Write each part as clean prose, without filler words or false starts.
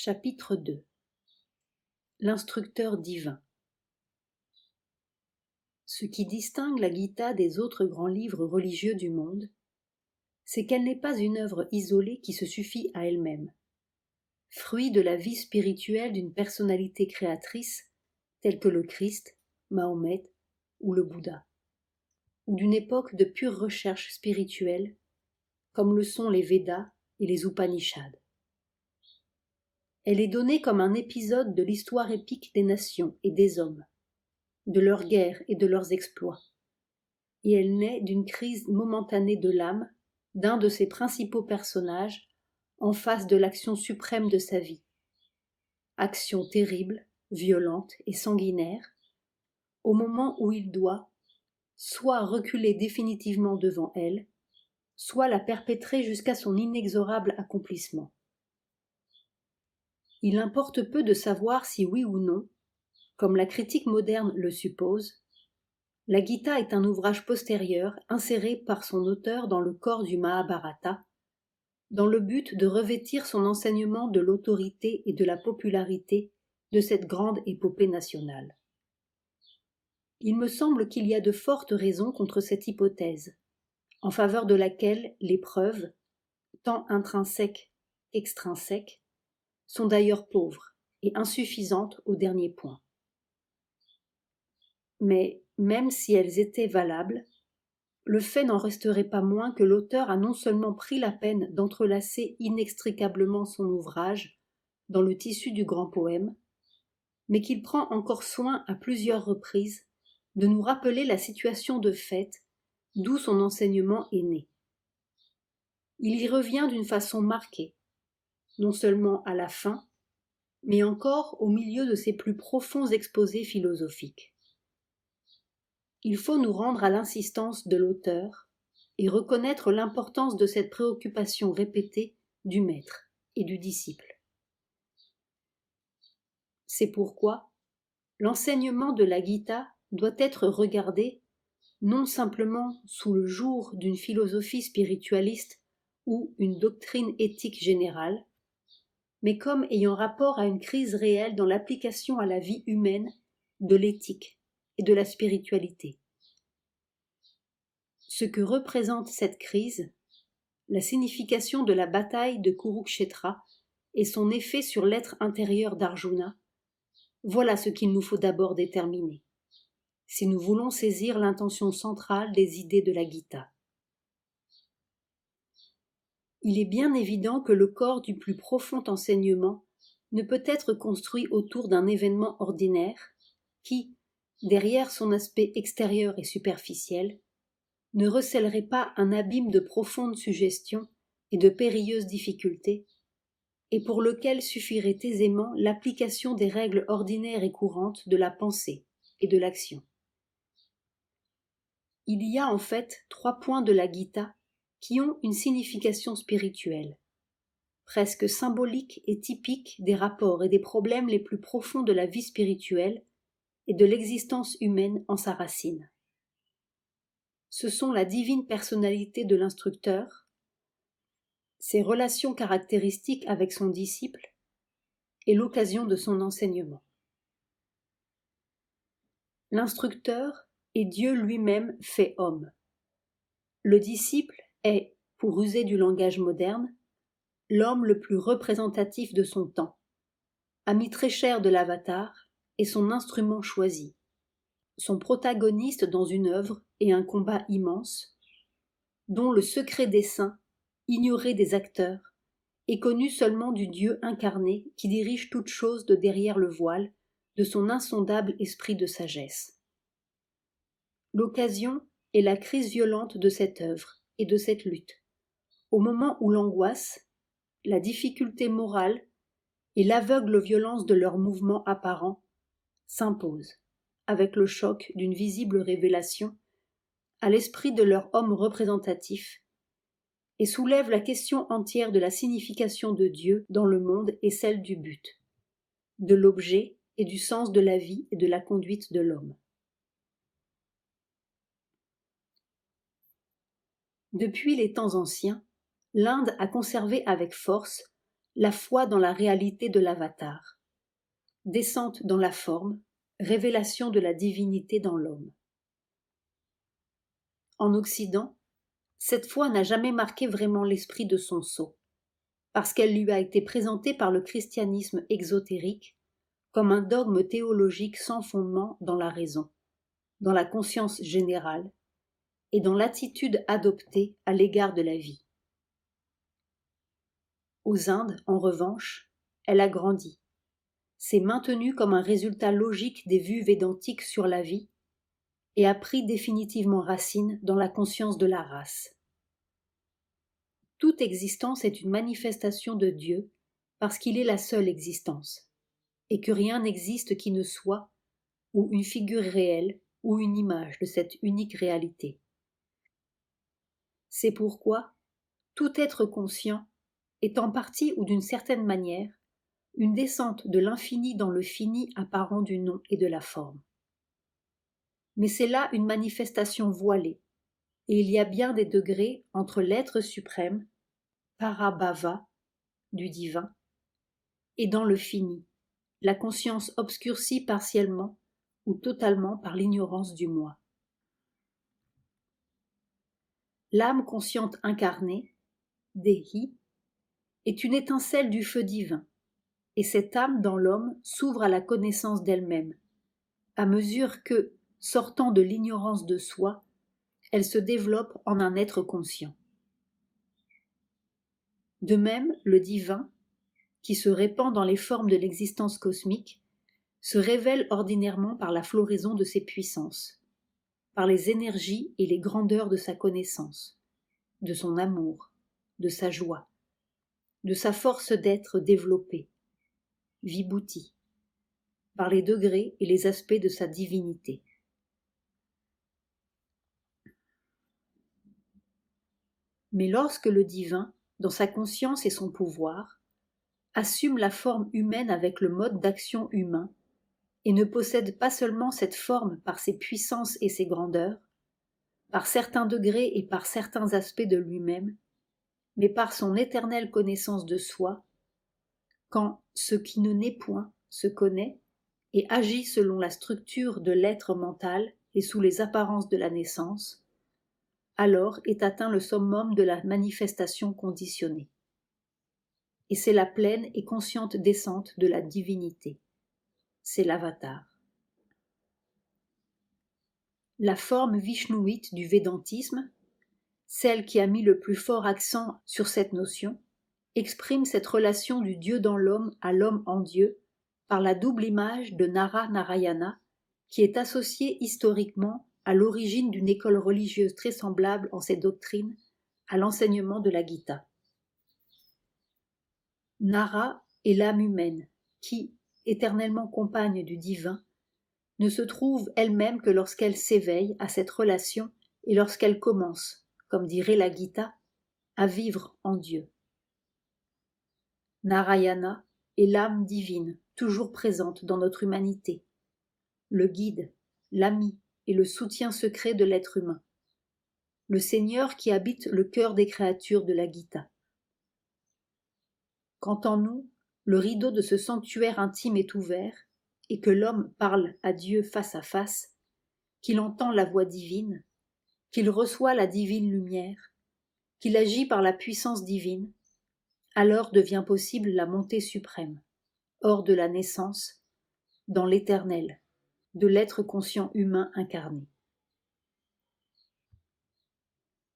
Chapitre 2. L'instructeur divin. Ce qui distingue la Gita des autres grands livres religieux du monde, c'est qu'elle n'est pas une œuvre isolée qui se suffit à elle-même, fruit de la vie spirituelle d'une personnalité créatrice telle que le Christ, Mahomet ou le Bouddha, ou d'une époque de pure recherche spirituelle, comme le sont les Védas et les Upanishads. Elle est donnée comme un épisode de l'histoire épique des nations et des hommes, de leurs guerres et de leurs exploits, et elle naît d'une crise momentanée de l'âme d'un de ses principaux personnages en face de l'action suprême de sa vie. Action terrible, violente et sanguinaire, au moment où il doit soit reculer définitivement devant elle, soit la perpétrer jusqu'à son inexorable accomplissement. Il importe peu de savoir si oui ou non, comme la critique moderne le suppose, la Gita est un ouvrage postérieur inséré par son auteur dans le corps du Mahabharata, dans le but de revêtir son enseignement de l'autorité et de la popularité de cette grande épopée nationale. Il me semble qu'il y a de fortes raisons contre cette hypothèse, en faveur de laquelle les preuves, tant intrinsèques qu'extrinsèques, sont d'ailleurs pauvres et insuffisantes au dernier point. Mais même si elles étaient valables, le fait n'en resterait pas moins que l'auteur a non seulement pris la peine d'entrelacer inextricablement son ouvrage dans le tissu du grand poème, mais qu'il prend encore soin à plusieurs reprises de nous rappeler la situation de fait d'où son enseignement est né. Il y revient d'une façon marquée, non seulement à la fin, mais encore au milieu de ses plus profonds exposés philosophiques. Il faut nous rendre à l'insistance de l'auteur et reconnaître l'importance de cette préoccupation répétée du maître et du disciple. C'est pourquoi l'enseignement de la Gita doit être regardé non simplement sous le jour d'une philosophie spiritualiste ou une doctrine éthique générale, mais comme ayant rapport à une crise réelle dans l'application à la vie humaine de l'éthique et de la spiritualité. Ce que représente cette crise, la signification de la bataille de Kurukshetra et son effet sur l'être intérieur d'Arjuna, voilà ce qu'il nous faut d'abord déterminer, si nous voulons saisir l'intention centrale des idées de la Gita. Il est bien évident que le corps du plus profond enseignement ne peut être construit autour d'un événement ordinaire qui, derrière son aspect extérieur et superficiel, ne recèlerait pas un abîme de profondes suggestions et de périlleuses difficultés, et pour lequel suffirait aisément l'application des règles ordinaires et courantes de la pensée et de l'action. Il y a en fait 3 points de la Gita qui ont une signification spirituelle, presque symbolique et typique des rapports et des problèmes les plus profonds de la vie spirituelle et de l'existence humaine en sa racine. Ce sont la divine personnalité de l'instructeur, ses relations caractéristiques avec son disciple et l'occasion de son enseignement. L'instructeur est Dieu lui-même fait homme. Le disciple est, pour user du langage moderne, l'homme le plus représentatif de son temps, ami très cher de l'avatar et son instrument choisi, son protagoniste dans une œuvre et un combat immense, dont le secret des saints, ignoré des acteurs, est connu seulement du Dieu incarné qui dirige toute chose de derrière le voile de son insondable esprit de sagesse. L'occasion est la crise violente de cette œuvre et de cette lutte, au moment où l'angoisse, la difficulté morale et l'aveugle violence de leurs mouvements apparents s'imposent, avec le choc d'une visible révélation, à l'esprit de leur homme représentatif, et soulèvent la question entière de la signification de Dieu dans le monde et celle du but, de l'objet et du sens de la vie et de la conduite de l'homme. Depuis les temps anciens, l'Inde a conservé avec force la foi dans la réalité de l'avatar, descente dans la forme, révélation de la divinité dans l'homme. En Occident, cette foi n'a jamais marqué vraiment l'esprit de son sceau, parce qu'elle lui a été présentée par le christianisme exotérique comme un dogme théologique sans fondement dans la raison, dans la conscience générale et dans l'attitude adoptée à l'égard de la vie. Aux Indes, en revanche, elle a grandi, s'est maintenue comme un résultat logique des vues védantiques sur la vie et a pris définitivement racine dans la conscience de la race. Toute existence est une manifestation de Dieu parce qu'il est la seule existence, et que rien n'existe qui ne soit ou une figure réelle ou une image de cette unique réalité. C'est pourquoi tout être conscient est en partie ou d'une certaine manière une descente de l'infini dans le fini apparent du nom et de la forme. Mais c'est là une manifestation voilée, et il y a bien des degrés entre l'être suprême, Parabhava, du divin, et dans le fini, la conscience obscurcie partiellement ou totalement par l'ignorance du moi. L'âme consciente incarnée, Dehi, est une étincelle du feu divin, et cette âme dans l'homme s'ouvre à la connaissance d'elle-même, à mesure que, sortant de l'ignorance de soi, elle se développe en un être conscient. De même, le divin, qui se répand dans les formes de l'existence cosmique, se révèle ordinairement par la floraison de ses puissances, par les énergies et les grandeurs de sa connaissance, de son amour, de sa joie, de sa force d'être développée, Vibhuti, par les degrés et les aspects de sa divinité. Mais lorsque le divin, dans sa conscience et son pouvoir, assume la forme humaine avec le mode d'action humain, et ne possède pas seulement cette forme par ses puissances et ses grandeurs, par certains degrés et par certains aspects de lui-même, mais par son éternelle connaissance de soi, quand ce qui ne naît point se connaît et agit selon la structure de l'être mental et sous les apparences de la naissance, alors est atteint le summum de la manifestation conditionnée. Et c'est la pleine et consciente descente de la divinité. C'est l'avatar. La forme vishnouite du védantisme, celle qui a mis le plus fort accent sur cette notion, exprime cette relation du Dieu dans l'homme à l'homme en Dieu par la double image de Nara-Narayana qui est associée historiquement à l'origine d'une école religieuse très semblable en ses doctrines à l'enseignement de la Gita. Nara est l'âme humaine qui, éternellement compagne du divin, ne se trouve elle-même que lorsqu'elle s'éveille à cette relation et lorsqu'elle commence, comme dirait la Gita, à vivre en Dieu. Narayana est l'âme divine, toujours présente dans notre humanité, le guide, l'ami et le soutien secret de l'être humain, le Seigneur qui habite le cœur des créatures de la Gita. Quand en nous, le rideau de ce sanctuaire intime est ouvert, et que l'homme parle à Dieu face à face, qu'il entend la voix divine, qu'il reçoit la divine lumière, qu'il agit par la puissance divine, alors devient possible la montée suprême, hors de la naissance, dans l'éternel, de l'être conscient humain incarné.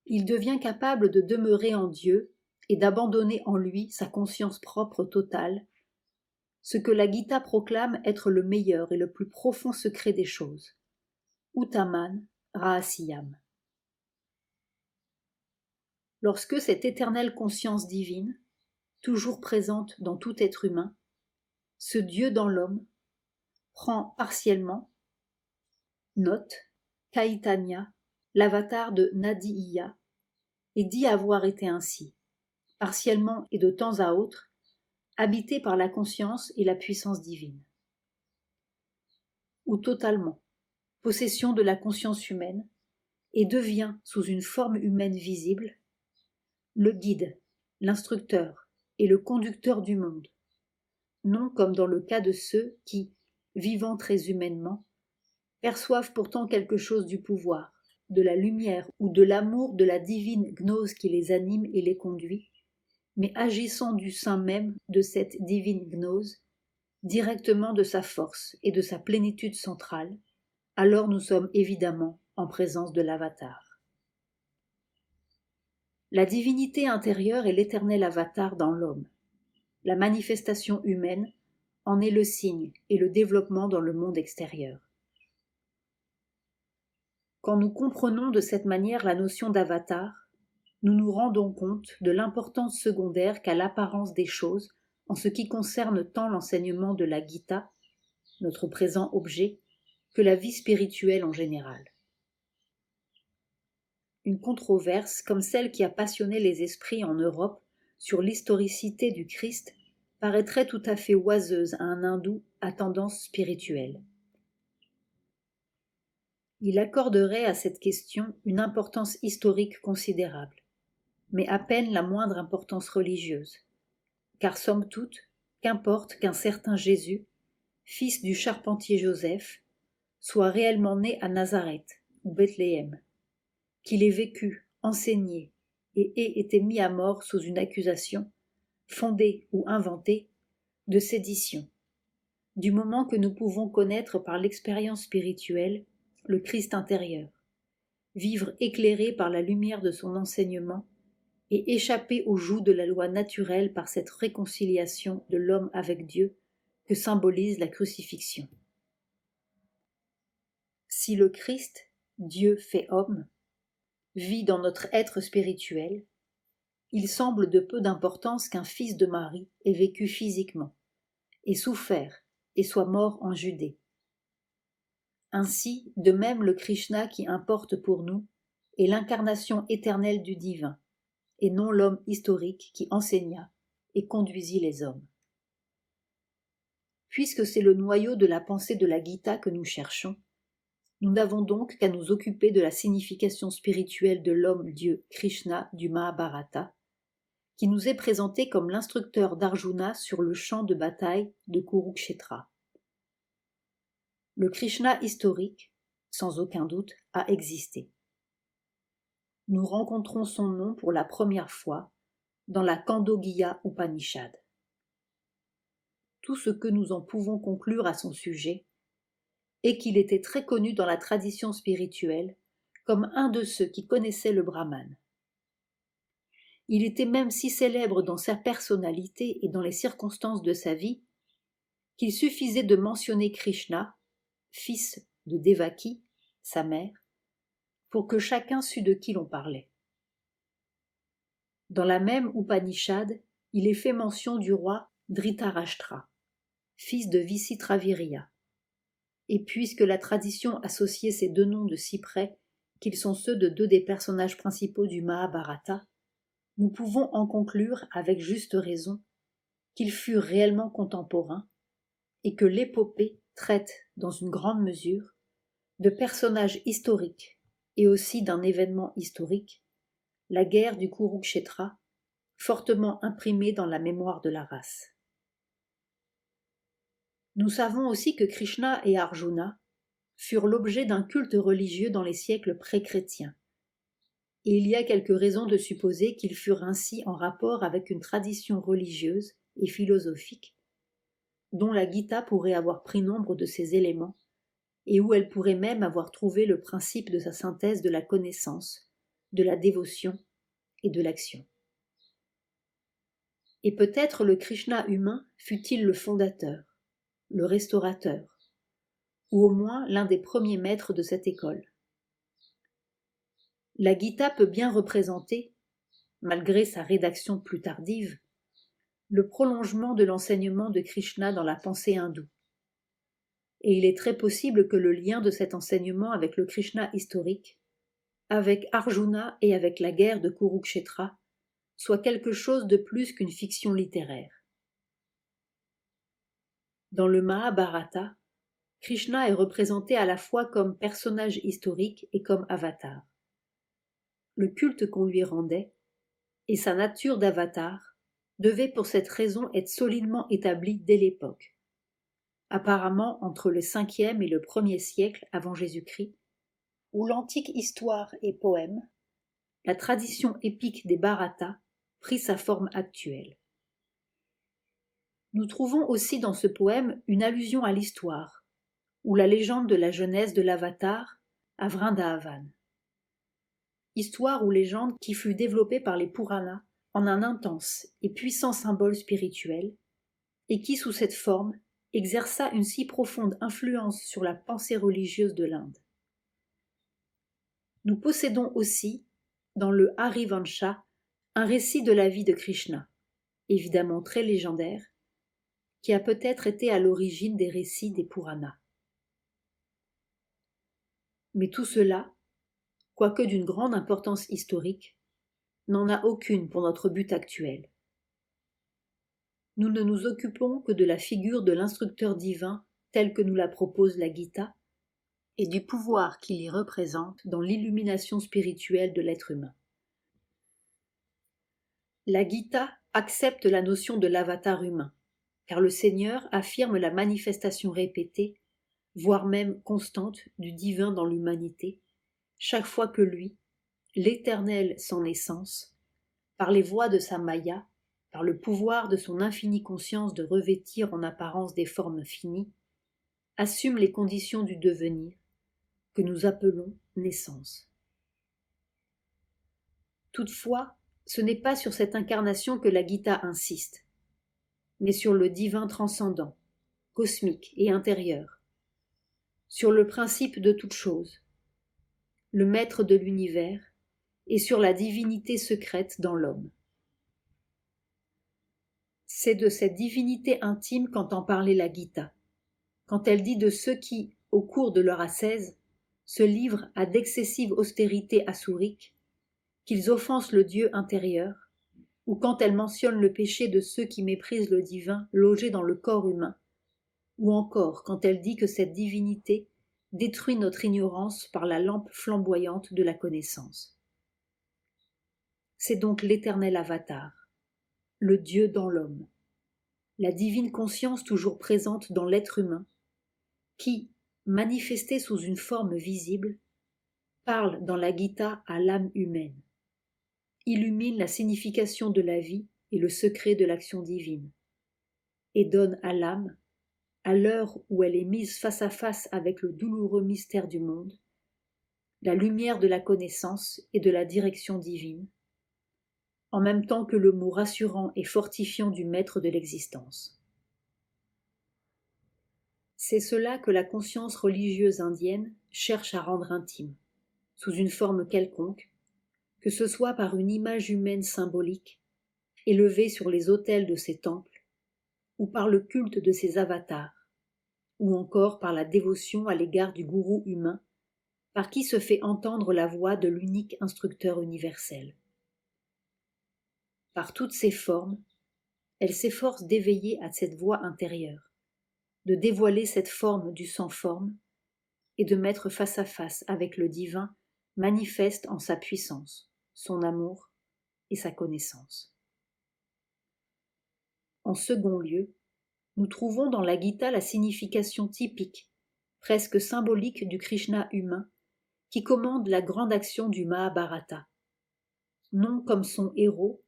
Il devient capable de demeurer en Dieu et d'abandonner en lui sa conscience propre totale, ce que la Gita proclame être le meilleur et le plus profond secret des choses, Uttaman Rahasiyam. Lorsque cette éternelle conscience divine, toujours présente dans tout être humain, ce Dieu dans l'homme, prend partiellement, note, Caitanya, l'avatar de Nadiya, et dit avoir été ainsi, partiellement et de temps à autre, habité par la conscience et la puissance divine. Ou totalement, possession de la conscience humaine, et devient, sous une forme humaine visible, le guide, l'instructeur, et le conducteur du monde, non comme dans le cas de ceux qui, vivant très humainement, perçoivent pourtant quelque chose du pouvoir, de la lumière ou de l'amour de la divine gnose qui les anime et les conduit, mais agissant du sein même de cette divine gnose, directement de sa force et de sa plénitude centrale, alors nous sommes évidemment en présence de l'avatar. La divinité intérieure est l'éternel avatar dans l'homme. La manifestation humaine en est le signe et le développement dans le monde extérieur. Quand nous comprenons de cette manière la notion d'avatar, nous nous rendons compte de l'importance secondaire qu'a l'apparence des choses en ce qui concerne tant l'enseignement de la Gita, notre présent objet, que la vie spirituelle en général. Une controverse comme celle qui a passionné les esprits en Europe sur l'historicité du Christ paraîtrait tout à fait oiseuse à un hindou à tendance spirituelle. Il accorderait à cette question une importance historique considérable, mais à peine la moindre importance religieuse, car somme toute, qu'importe qu'un certain Jésus, fils du charpentier Joseph, soit réellement né à Nazareth ou Bethléem, qu'il ait vécu, enseigné et ait été mis à mort sous une accusation, fondée ou inventée, de sédition, du moment que nous pouvons connaître par l'expérience spirituelle le Christ intérieur, vivre éclairé par la lumière de son enseignement et échapper au joug de la loi naturelle par cette réconciliation de l'homme avec Dieu que symbolise la crucifixion. Si le Christ, Dieu fait homme, vit dans notre être spirituel, il semble de peu d'importance qu'un fils de Marie ait vécu physiquement, ait souffert et soit mort en Judée. Ainsi, de même le Krishna qui importe pour nous est l'incarnation éternelle du divin, et non l'homme historique qui enseigna et conduisit les hommes. Puisque c'est le noyau de la pensée de la Gita que nous cherchons, nous n'avons donc qu'à nous occuper de la signification spirituelle de l'homme-dieu Krishna du Mahabharata, qui nous est présenté comme l'instructeur d'Arjuna sur le champ de bataille de Kurukshetra. Le Krishna historique, sans aucun doute, a existé. Nous rencontrons son nom pour la première fois dans la Khandogya Upanishad. Tout ce que nous en pouvons conclure à son sujet est qu'il était très connu dans la tradition spirituelle comme un de ceux qui connaissaient le Brahman. Il était même si célèbre dans sa personnalité et dans les circonstances de sa vie qu'il suffisait de mentionner Krishna, fils de Devaki, sa mère, pour que chacun sût de qui l'on parlait. Dans la même Upanishad, il est fait mention du roi Dhritarashtra, fils de Visitravirya. Et puisque la tradition associait ces deux noms de si près qu'ils sont ceux de deux des personnages principaux du Mahabharata, nous pouvons en conclure avec juste raison qu'ils furent réellement contemporains et que l'épopée traite, dans une grande mesure, de personnages historiques et aussi d'un événement historique, la guerre du Kurukshetra, fortement imprimée dans la mémoire de la race. Nous savons aussi que Krishna et Arjuna furent l'objet d'un culte religieux dans les siècles pré-chrétiens, et il y a quelques raisons de supposer qu'ils furent ainsi en rapport avec une tradition religieuse et philosophique, dont la Gita pourrait avoir pris nombre de ses éléments, et où elle pourrait même avoir trouvé le principe de sa synthèse de la connaissance, de la dévotion et de l'action. Et peut-être le Krishna humain fut-il le fondateur, le restaurateur, ou au moins l'un des premiers maîtres de cette école. La Gita peut bien représenter, malgré sa rédaction plus tardive, le prolongement de l'enseignement de Krishna dans la pensée hindoue. Et il est très possible que le lien de cet enseignement avec le Krishna historique, avec Arjuna et avec la guerre de Kurukshetra, soit quelque chose de plus qu'une fiction littéraire. Dans le Mahabharata, Krishna est représenté à la fois comme personnage historique et comme avatar. Le culte qu'on lui rendait, et sa nature d'avatar, devait pour cette raison être solidement établi dès l'époque. Apparemment entre le 5e et le 1er siècle avant Jésus-Christ, où l'antique histoire et poème, la tradition épique des Bharata prit sa forme actuelle. Nous trouvons aussi dans ce poème une allusion à l'histoire, ou la légende de la jeunesse de l'Avatar à Vrindavan. Histoire ou légende qui fut développée par les Puranas en un intense et puissant symbole spirituel, et qui, sous cette forme, exerça une si profonde influence sur la pensée religieuse de l'Inde. Nous possédons aussi, dans le Harivansha, un récit de la vie de Krishna, évidemment très légendaire, qui a peut-être été à l'origine des récits des Puranas. Mais tout cela, quoique d'une grande importance historique, n'en a aucune pour notre but actuel. Nous ne nous occupons que de la figure de l'instructeur divin telle que nous la propose la Gita et du pouvoir qu'il y représente dans l'illumination spirituelle de l'être humain. La Gita accepte la notion de l'avatar humain, car le Seigneur affirme la manifestation répétée, voire même constante, du divin dans l'humanité, chaque fois que lui, l'Éternel sans naissance, par les voies de sa Maya, par le pouvoir de son infinie conscience de revêtir en apparence des formes finies, assume les conditions du devenir, que nous appelons naissance. Toutefois, ce n'est pas sur cette incarnation que la Gita insiste, mais sur le divin transcendant, cosmique et intérieur, sur le principe de toute chose, le maître de l'univers, et sur la divinité secrète dans l'homme. C'est de cette divinité intime qu'entend parler la Gita, quand elle dit de ceux qui, au cours de leur ascèse, se livrent à d'excessives austérités assouriques, qu'ils offensent le Dieu intérieur, ou quand elle mentionne le péché de ceux qui méprisent le divin logé dans le corps humain, ou encore quand elle dit que cette divinité détruit notre ignorance par la lampe flamboyante de la connaissance. C'est donc l'éternel avatar, le Dieu dans l'homme, la divine conscience toujours présente dans l'être humain, qui, manifestée sous une forme visible, parle dans la Gita à l'âme humaine, illumine la signification de la vie et le secret de l'action divine, et donne à l'âme, à l'heure où elle est mise face à face avec le douloureux mystère du monde, la lumière de la connaissance et de la direction divine, en même temps que le mot rassurant et fortifiant du maître de l'existence. C'est cela que la conscience religieuse indienne cherche à rendre intime, sous une forme quelconque, que ce soit par une image humaine symbolique, élevée sur les autels de ses temples, ou par le culte de ses avatars, ou encore par la dévotion à l'égard du gourou humain, par qui se fait entendre la voix de l'unique instructeur universel. Par toutes ces formes, elle s'efforce d'éveiller à cette voix intérieure, de dévoiler cette forme du sans-forme et de mettre face à face avec le divin manifeste en sa puissance, son amour et sa connaissance. En second lieu, nous trouvons dans la Gita la signification typique, presque symbolique du Krishna humain, qui commande la grande action du Mahabharata, non comme son héros,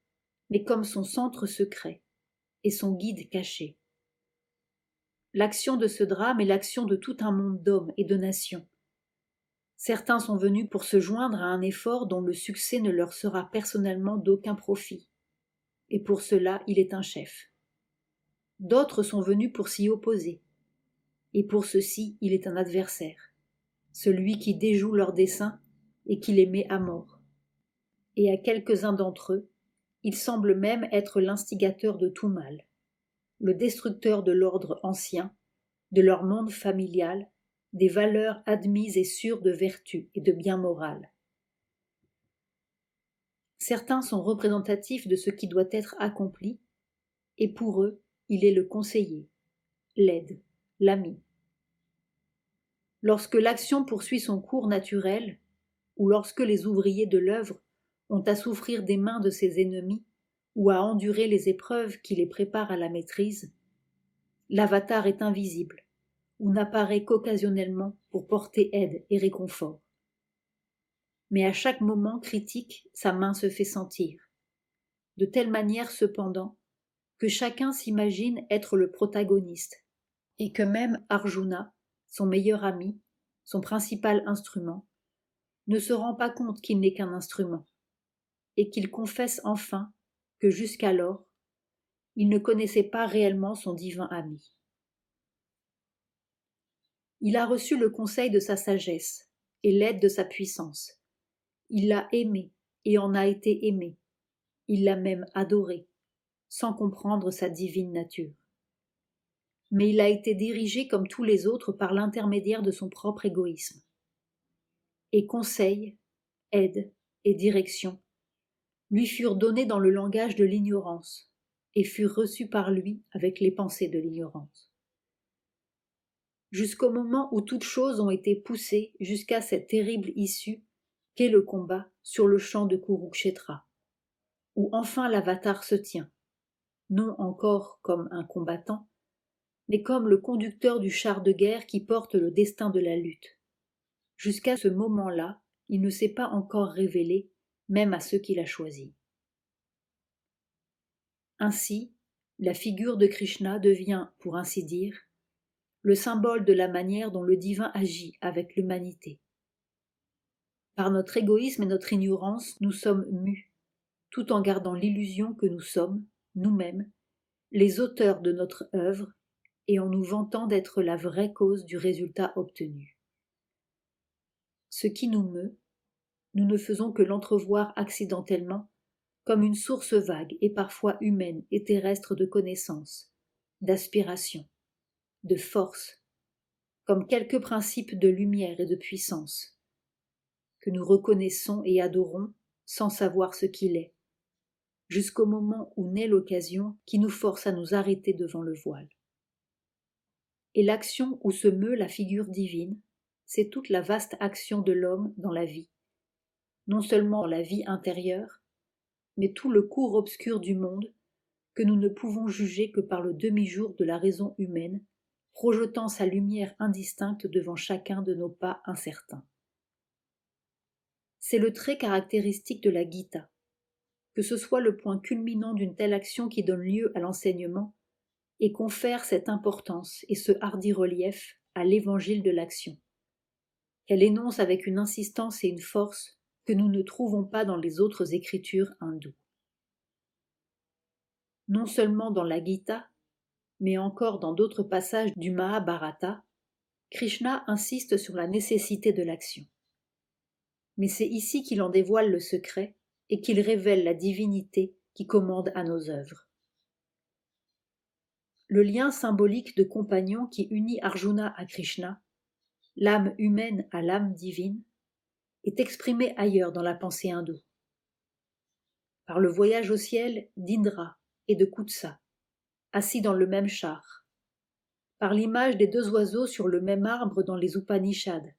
mais comme son centre secret et son guide caché. L'action de ce drame est l'action de tout un monde d'hommes et de nations. Certains sont venus pour se joindre à un effort dont le succès ne leur sera personnellement d'aucun profit, et pour cela il est un chef. D'autres sont venus pour s'y opposer, et pour ceci il est un adversaire, celui qui déjoue leurs desseins et qui les met à mort. Et à quelques-uns d'entre eux, il semble même être l'instigateur de tout mal, le destructeur de l'ordre ancien, de leur monde familial, des valeurs admises et sûres de vertu et de bien moral. Certains sont représentatifs de ce qui doit être accompli, et pour eux, il est le conseiller, l'aide, l'ami. Lorsque l'action poursuit son cours naturel, ou lorsque les ouvriers de l'œuvre ont à souffrir des mains de ses ennemis, ou à endurer les épreuves qui les préparent à la maîtrise, l'avatar est invisible ou n'apparaît qu'occasionnellement pour porter aide et réconfort. Mais à chaque moment critique, sa main se fait sentir, de telle manière cependant que chacun s'imagine être le protagoniste, et que même Arjuna, son meilleur ami, son principal instrument, ne se rend pas compte qu'il n'est qu'un instrument, et qu'il confesse enfin que jusqu'alors, il ne connaissait pas réellement son divin ami. Il a reçu le conseil de sa sagesse et l'aide de sa puissance. Il l'a aimé et en a été aimé. Il l'a même adoré, sans comprendre sa divine nature. Mais il a été dirigé comme tous les autres par l'intermédiaire de son propre égoïsme. Et conseil, aide et direction lui furent donnés dans le langage de l'ignorance et furent reçus par lui avec les pensées de l'ignorance. Jusqu'au moment où toutes choses ont été poussées jusqu'à cette terrible issue qu'est le combat sur le champ de Kurukshetra, où enfin l'avatar se tient, non encore comme un combattant, mais comme le conducteur du char de guerre qui porte le destin de la lutte. Jusqu'à ce moment-là, il ne s'est pas encore révélé, même à ceux qu'il a choisis. Ainsi, la figure de Krishna devient, pour ainsi dire, le symbole de la manière dont le divin agit avec l'humanité. Par notre égoïsme et notre ignorance, nous sommes mus, tout en gardant l'illusion que nous sommes, nous-mêmes, les auteurs de notre œuvre et en nous vantant d'être la vraie cause du résultat obtenu. Ce qui nous meut, nous ne faisons que l'entrevoir accidentellement comme une source vague et parfois humaine et terrestre de connaissances, d'aspiration, de force, comme quelques principes de lumière et de puissance, que nous reconnaissons et adorons sans savoir ce qu'il est, jusqu'au moment où naît l'occasion qui nous force à nous arrêter devant le voile. Et l'action où se meut la figure divine, c'est toute la vaste action de l'homme dans la vie, non seulement dans la vie intérieure, mais tout le cours obscur du monde que nous ne pouvons juger que par le demi-jour de la raison humaine, projetant sa lumière indistincte devant chacun de nos pas incertains. C'est le trait caractéristique de la Gita, que ce soit le point culminant d'une telle action qui donne lieu à l'enseignement et confère cette importance et ce hardi relief à l'évangile de l'action, qu'elle énonce avec une insistance et une force que nous ne trouvons pas dans les autres écritures hindoues. Non seulement dans la Gita, mais encore dans d'autres passages du Mahabharata, Krishna insiste sur la nécessité de l'action. Mais c'est ici qu'il en dévoile le secret et qu'il révèle la divinité qui commande à nos œuvres. Le lien symbolique de compagnon qui unit Arjuna à Krishna, l'âme humaine à l'âme divine, est exprimé ailleurs dans la pensée hindoue. Par le voyage au ciel d'Indra et de Kutsa, assis dans le même char, par l'image des deux oiseaux sur le même arbre dans les Upanishads,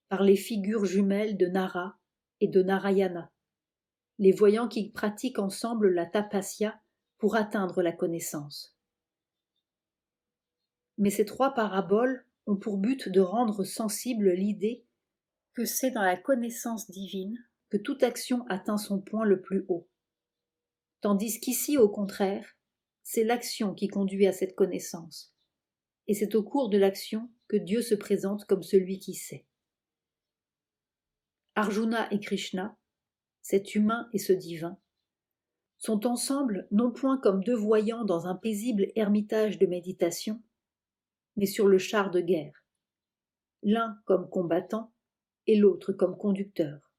par les figures jumelles de Nara et de Narayana, les voyants qui pratiquent ensemble la tapasya pour atteindre la connaissance. Mais ces trois paraboles ont pour but de rendre sensible l'idée que c'est dans la connaissance divine que toute action atteint son point le plus haut, tandis qu'ici, au contraire, c'est l'action qui conduit à cette connaissance, et c'est au cours de l'action que Dieu se présente comme celui qui sait. Arjuna et Krishna, cet humain et ce divin, sont ensemble non point comme deux voyants dans un paisible ermitage de méditation, mais sur le char de guerre, l'un comme combattant et l'autre comme conducteur,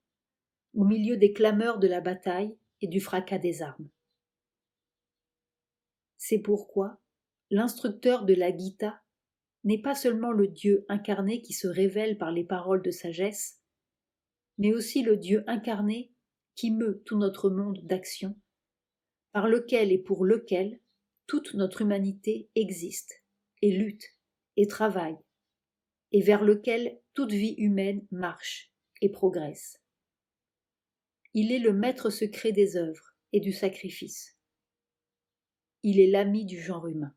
au milieu des clameurs de la bataille et du fracas des armes. C'est pourquoi l'instructeur de la Gita n'est pas seulement le Dieu incarné qui se révèle par les paroles de sagesse, mais aussi le Dieu incarné qui meut tout notre monde d'action, par lequel et pour lequel toute notre humanité existe, et lutte, et travaille, et vers lequel toute vie humaine marche et progresse. Il est le maître secret des œuvres, et du sacrifice. Il est l'ami du genre humain.